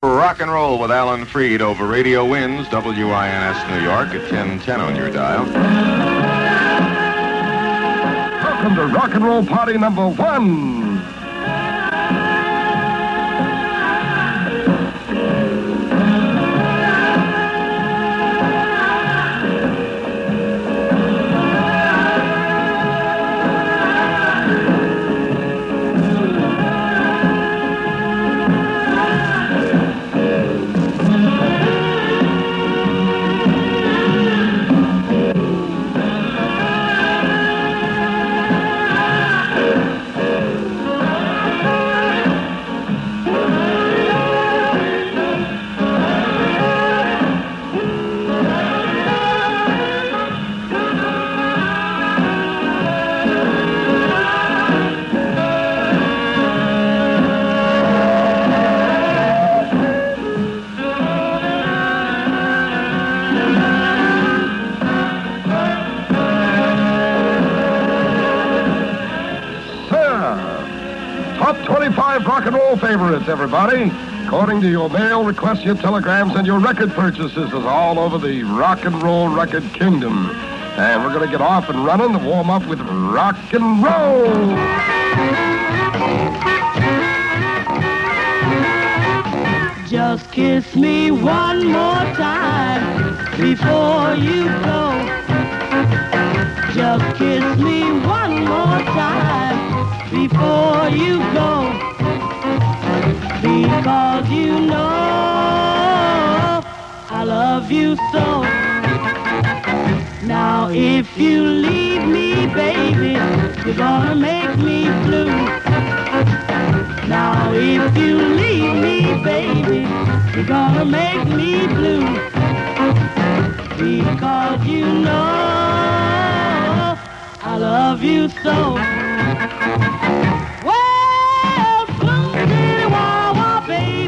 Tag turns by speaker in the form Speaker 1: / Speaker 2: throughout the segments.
Speaker 1: Rock and roll with Alan Freed over Radio Winds, WINS New York at 1010 on your dial.
Speaker 2: Welcome to Rock and Roll Party number 1. Top 25 rock and roll favorites, everybody. According to your mail requests, your telegrams, and your record purchases is all over the rock and roll record kingdom. And we're going to get off and running to warm up with rock and roll.
Speaker 3: Just kiss me one more time before you go. Just kiss me one more time before you go, because you know I love you so. Now if you leave me, baby, you're gonna make me blue. Now if you leave me, baby, you're gonna make me blue, because you know I love you so. Well, boom, diddy, wah, wah, baby.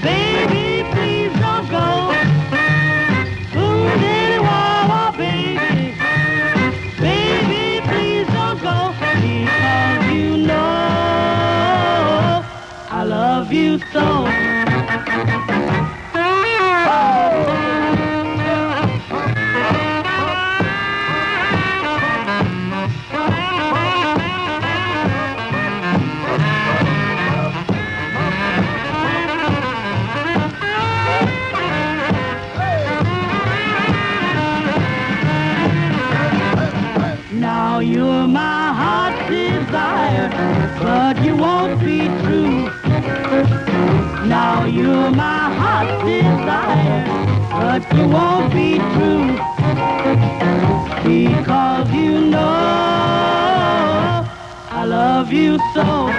Speaker 3: Baby, please don't go. Boom, diddy, wah, wah, baby. Baby, please don't go. Because you know I love you so. Now you're my heart's desire, but you won't be true. Now you're my heart's desire, but you won't be true, because you know I love you so.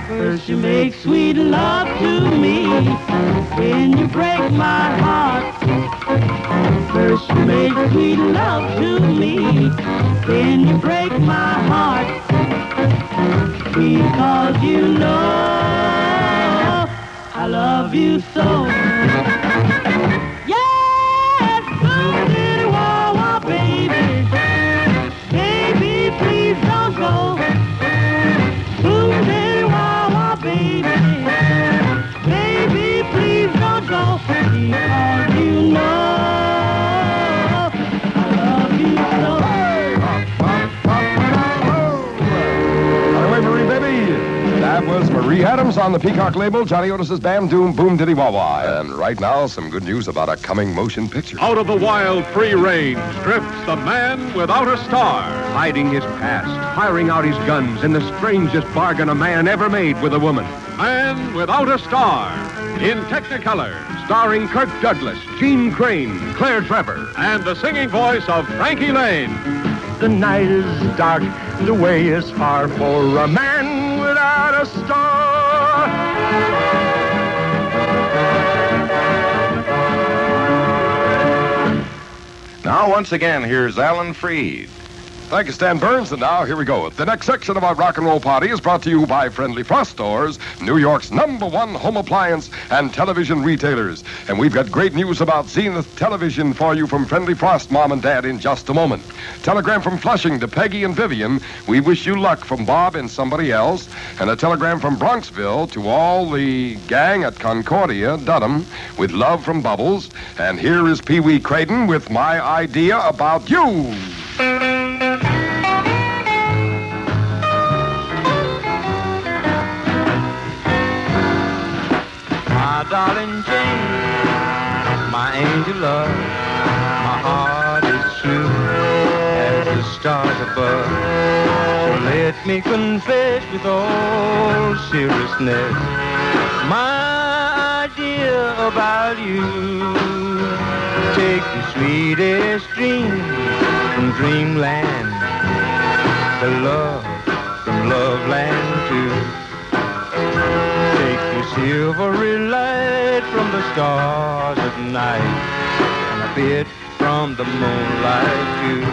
Speaker 3: First you make sweet love to me, then you break my heart. First you make sweet love to me, then you break my heart, because you know I love you so. Yes, boom, diddy, wah, wah, baby. Baby, please don't go. Boom, diddy, wah, wah, baby. Baby, please don't go, because you know
Speaker 2: That was Marie Adams on the Peacock label, Johnny Otis's Bam Doom Boom Diddy Wah Wah. And right now, some good news about a coming motion picture.
Speaker 4: Out of the wild, free range drifts the man without a star. Hiding his past, firing out his guns in the strangest bargain a man ever made with a woman. Man without a star. In Technicolor, starring Kirk Douglas, Gene Crane, Claire Trevor, and the singing voice of Frankie Lane.
Speaker 5: The night is dark, the way is far for a man without a star.
Speaker 1: Now, once again, here's Alan Freed.
Speaker 2: Thank you, Stan Burns. And now, here we go. The next section of our rock and roll party is brought to you by Friendly Frost Stores, New York's #1 home appliance and television retailers. And we've got great news about Zenith Television for you from Friendly Frost, Mom and Dad, in just a moment. Telegram from Flushing to Peggy and Vivian. We wish you luck from Bob and somebody else. And a telegram from Bronxville to all the gang at Concordia, Dudham, with love from Bubbles. And here is Pee Wee Creighton with My Idea About You.
Speaker 6: My darling Jane, my angel love, my heart is true as the stars above. So let me confess with all seriousness my idea about you. Take the sweetest dream from dreamland, the love from loveland too. Take the silvery light from the stars at night, and a bit from the moonlight too.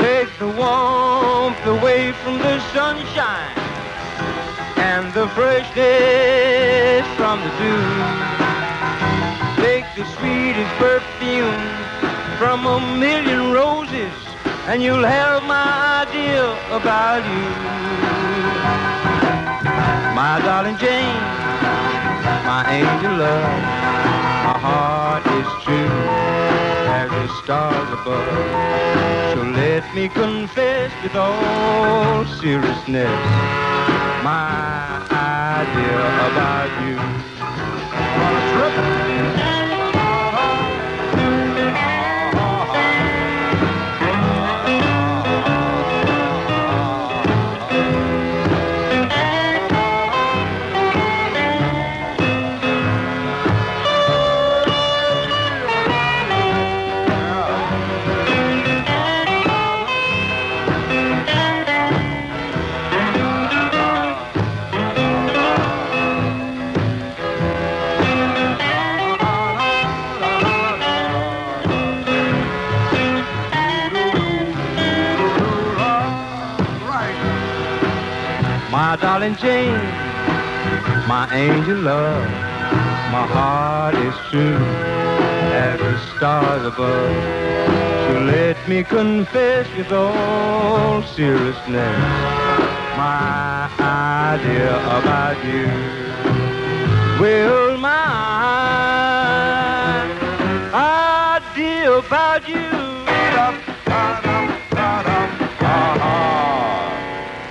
Speaker 6: Take the warmth away from the sunshine, and the freshness from the dew. Take the sweetest perfume from a million roses, and you'll have my idea about you. My darling Jane, my angel love, my heart is true as the stars above. So let me confess with all seriousness my idea about you. My darling Jane, my angel love, my heart is true as the stars above. So let me confess with all seriousness my idea about you. Well, my idea about you.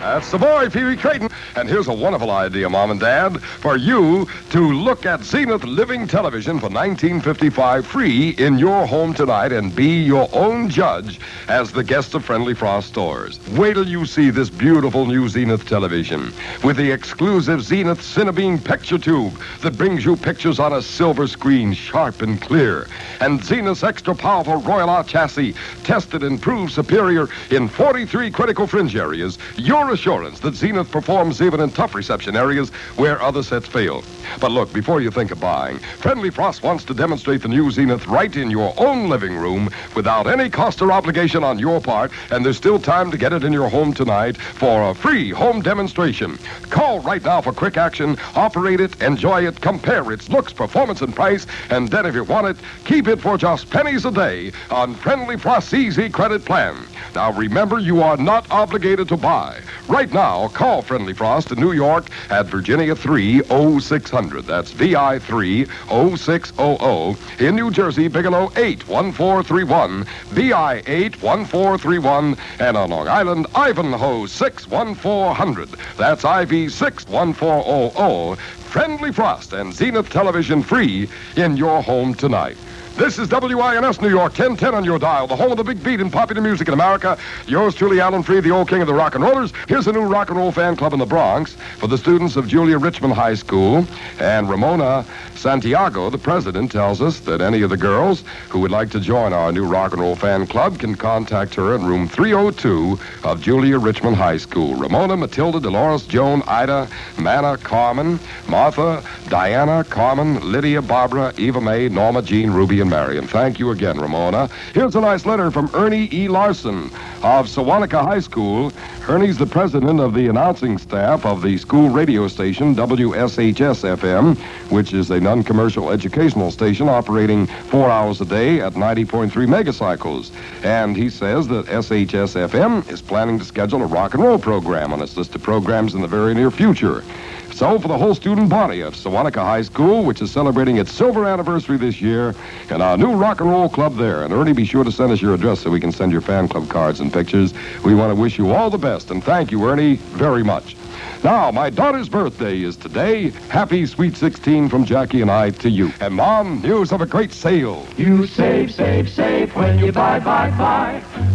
Speaker 2: That's the boy, Pee Wee Creighton. And here's a wonderful idea, Mom and Dad, for you to look at Zenith Living Television for $19.55 free in your home tonight and be your own judge as the guest of Friendly Frost Stores. Wait till you see this beautiful new Zenith television with the exclusive Zenith Cinebeam picture tube that brings you pictures on a silver screen, sharp and clear. And Zenith's extra powerful Royal Art chassis, tested and proved superior in 43 critical fringe areas. Your assurance that Zenith performs even in tough reception areas where other sets fail. But look, before you think of buying, Friendly Frost wants to demonstrate the new Zenith right in your own living room without any cost or obligation on your part, and there's still time to get it in your home tonight for a free home demonstration. Call right now for quick action, operate it, enjoy it, compare its looks, performance, and price, and then if you want it, keep it for just pennies a day on Friendly Frost's Easy Credit Plan. Now remember, you are not obligated to buy. Right now, call Friendly Frost in New York at Virginia 30600. That's VI 30600. In New Jersey, Bigelow 81431, VI 81431, and on Long Island, Ivanhoe 61400. That's IV 61400. Friendly Frost and Zenith Television free in your home tonight. This is WINS New York, 1010 on your dial, the home of the big beat in popular music in America. Yours truly, Alan Freed, the old king of the rock and rollers. Here's a new rock and roll fan club in the Bronx for the students of Julia Richmond High School. And Ramona Santiago, the president, tells us that any of the girls who would like to join our new rock and roll fan club can contact her in room 302 of Julia Richmond High School. Ramona, Matilda, Dolores, Joan, Ida, Manna, Carmen, Martha, Diana, Carmen, Lydia, Barbara, Eva Mae, Norma, Jean, Ruby, and Mary. And thank you again, Ramona. Here's a nice letter from Ernie E. Larson of Sewanaka High School. Ernie's the president of the announcing staff of the school radio station WSHS-FM, which is a non-commercial educational station operating 4 hours a day at 90.3 megacycles. And he says that SHS-FM is planning to schedule a rock and roll program on its list of programs in the very near future. So for the whole student body of Sewanaka High School, which is celebrating its silver anniversary this year, and our new rock and roll club there. And Ernie, be sure to send us your address so we can send your fan club cards and pictures. We want to wish you all the best, and thank you, Ernie, very much. Now, my daughter's birthday is today. Happy Sweet 16 from Jackie and I to you. And, Mom, news of a great sale.
Speaker 3: You save, save, save when you buy.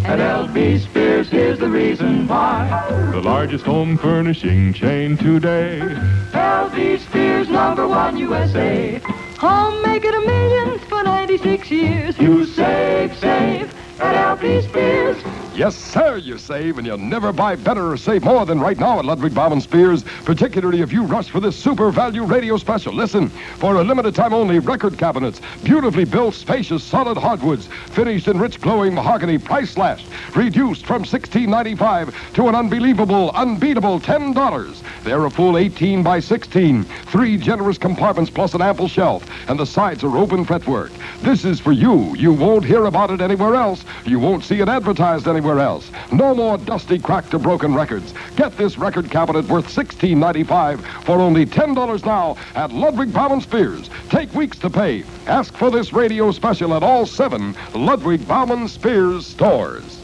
Speaker 3: At L.B. Spears, here's the reason why.
Speaker 7: The largest home furnishing chain today.
Speaker 3: L.B. Spears, #1 USA. Home making a million for 96 years. You save, save at L.B. Spears.
Speaker 2: Yes, sir, you save, and you'll never buy better or save more than right now at Ludwig Bauman Spears, particularly if you rush for this super value radio special. Listen, for a limited time only, record cabinets, beautifully built, spacious, solid hardwoods, finished in rich, glowing mahogany, price slashed, reduced from $16.95 to an unbelievable, unbeatable $10. They're a full 18 by 16, 3 generous compartments plus an ample shelf, and the sides are open fretwork. This is for you. You won't hear about it anywhere else. You won't see it advertised anywhere else. No more dusty, cracked, or broken records. Get this record cabinet worth $16.95 for only $10 now at Ludwig Bauman Spears. Take weeks to pay. Ask for this radio special at all 7 Ludwig Bauman Spears stores.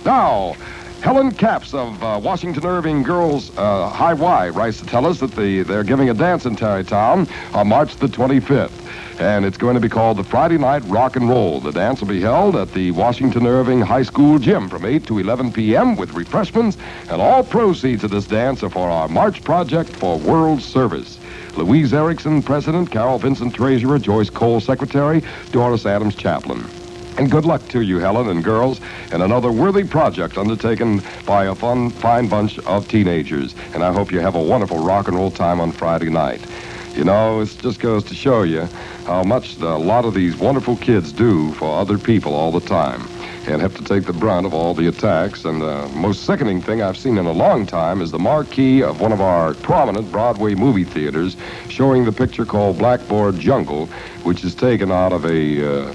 Speaker 2: Now, Helen Capps of Washington Irving Girls High Y writes to tell us that they're giving a dance in Tarrytown on March the 25th. And it's going to be called the Friday Night Rock and Roll. The dance will be held at the Washington Irving High School gym from 8 to 11 p.m. with refreshments, and all proceeds of this dance are for our March Project for World Service. Louise Erickson, President, Carol Vincent, Treasurer, Joyce Cole, Secretary, Doris Adams, Chaplain. And good luck to you, Helen and girls, and another worthy project undertaken by a fine bunch of teenagers. And I hope you have a wonderful rock and roll time on Friday night. You know, it just goes to show you how much a lot of these wonderful kids do for other people all the time and have to take the brunt of all the attacks. And the most sickening thing I've seen in a long time is the marquee of one of our prominent Broadway movie theaters showing the picture called Blackboard Jungle, which is taken out of a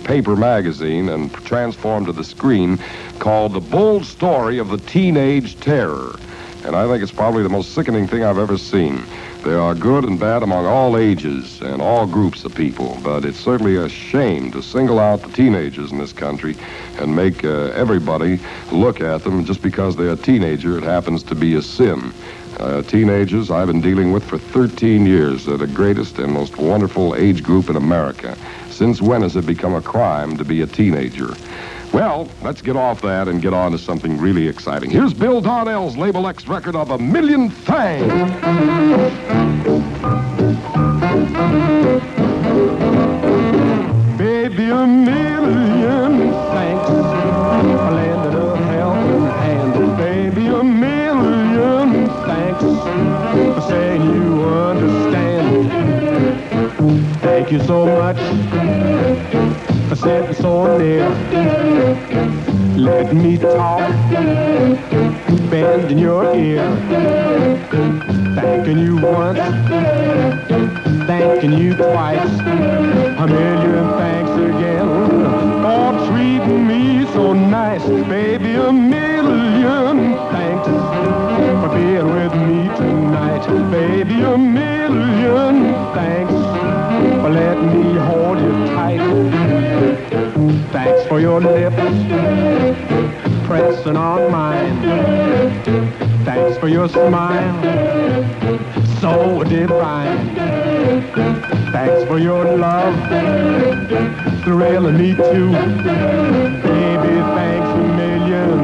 Speaker 2: paper magazine and transformed to the screen, called The Bold Story of the Teenage Terror. And I think it's probably the most sickening thing I've ever seen. There are good and bad among all ages and all groups of people, but it's certainly a shame to single out the teenagers in this country and make everybody look at them just because they're a teenager. It happens to be a sin. Teenagers I've been dealing with for 13 years. They're the greatest and most wonderful age group in America. Since when has it become a crime to be a teenager? Well, let's get off that and get on to something really exciting. Here's Bill Darnell's Label X record of A Million Thanks.
Speaker 5: Baby, a million thanks for lending a helping hand. Baby, a million thanks for saying you understand. Thank you so much for sitting so near. Let me talk, bend in your ear. Thanking you once, thanking you twice. A million thanks again for treating me so nice. Baby, a million thanks for being with me tonight. Baby, a million thanks for letting me hold you tight. Thanks for your lips pressing on mine. Thanks for your smile, so divine. Thanks for your love, thrilling me too. Baby, thanks a million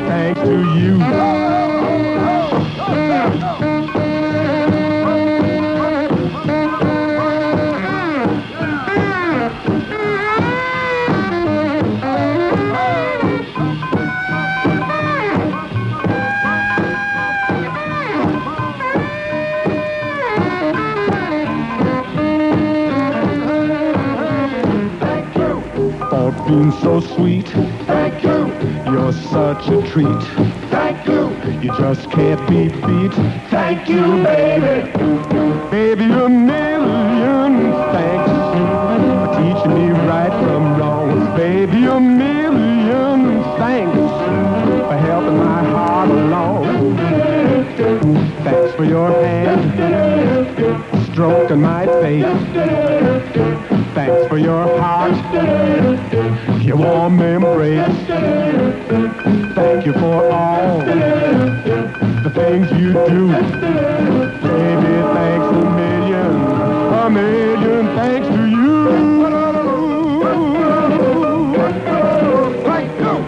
Speaker 5: thanks to you. being so sweet.
Speaker 2: Thank you.
Speaker 5: You're such a treat.
Speaker 2: Thank you.
Speaker 5: You just can't be beat.
Speaker 2: Thank you, baby.
Speaker 5: Baby, a million thanks for teaching me right from wrong. Baby, a million thanks for helping my heart along. Thanks for your hand stroking my face. Thanks for your heart, your warm embrace. Thank you for all the things you do. Baby, thanks a million thanks to you.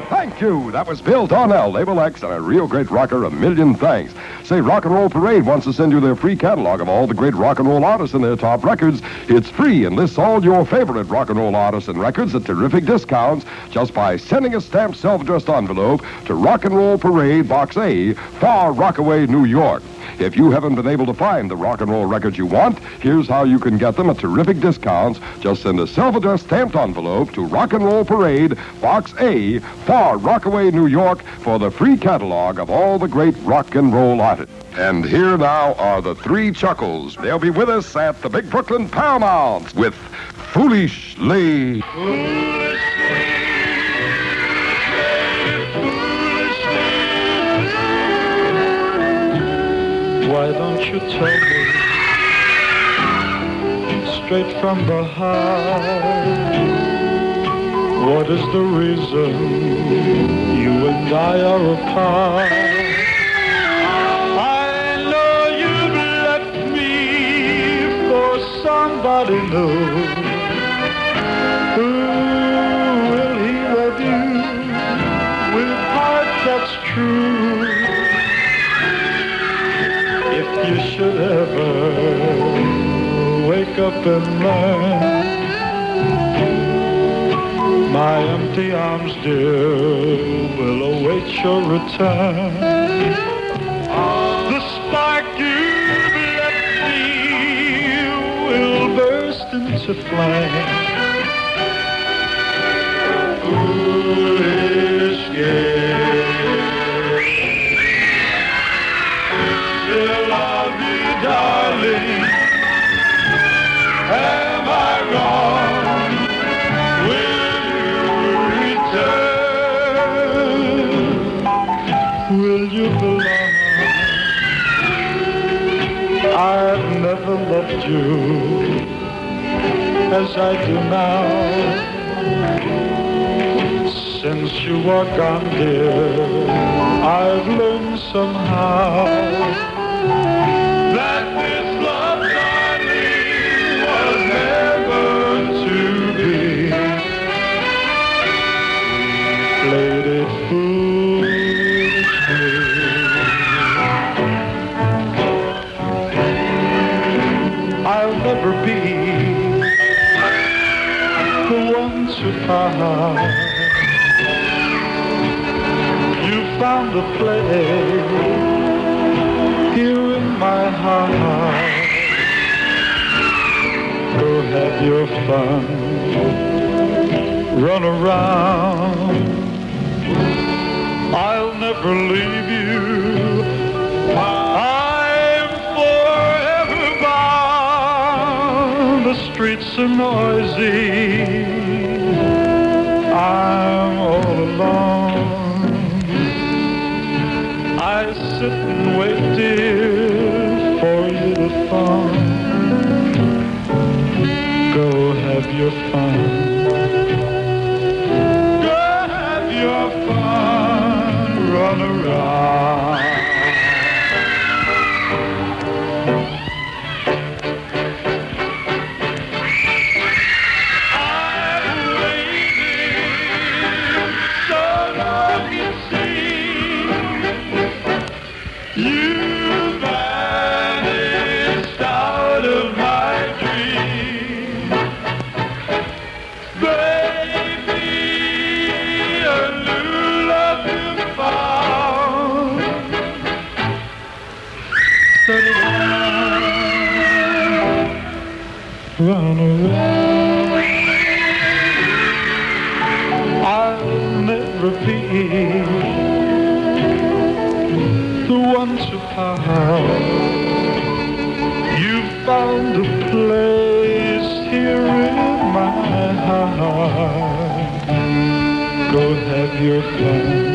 Speaker 2: Thank you. That was Bill Donnell, Label X, and a real great rocker. A million thanks. Say, Rock and Roll Parade wants to send you their free catalog of all the great rock and roll artists and their top records. It's free and lists all your favorite rock and roll artists and records at terrific discounts just by sending a stamped self-addressed envelope to Rock and Roll Parade, Box A, Far Rockaway, New York. If you haven't been able to find the rock and roll records you want, here's how you can get them at terrific discounts. Just send a self-addressed stamped envelope to Rock and Roll Parade, Box A, Far Rockaway, New York, for the free catalog of all the great rock and roll artists. And here now are the Three Chuckles. They'll be with us at the Big Brooklyn Paramount with Foolishly.
Speaker 8: Why don't you tell me straight from the heart? What is the reason you and I are apart? I know you've left me for somebody new. Who will he love you with heart that's true? If you should ever wake up and learn my empty arms, dear, will await your return. The spark you've left me will burst into flame. Foolish game. Still love you, darling. Am I wrong? Will you return? Will you belong? I've never loved you as I do now. Since you are gone, dear, I've learned somehow that this love, darling, was never to be. We played it foolishly. I'll never be the one to find. You found a place here in my heart. Go have your fun, run around. I'll never leave you. I'm forever bound. The streets are noisy. I'm all alone. I sit and wait, dear, for you to phone. Go have your fun. Go have your fun. Run around. I'm waiting so long, it seems. You vanished out of my dream. Baby, a new love you found. Run away. never be the one to part. You found a place here in my heart. Go have your fun.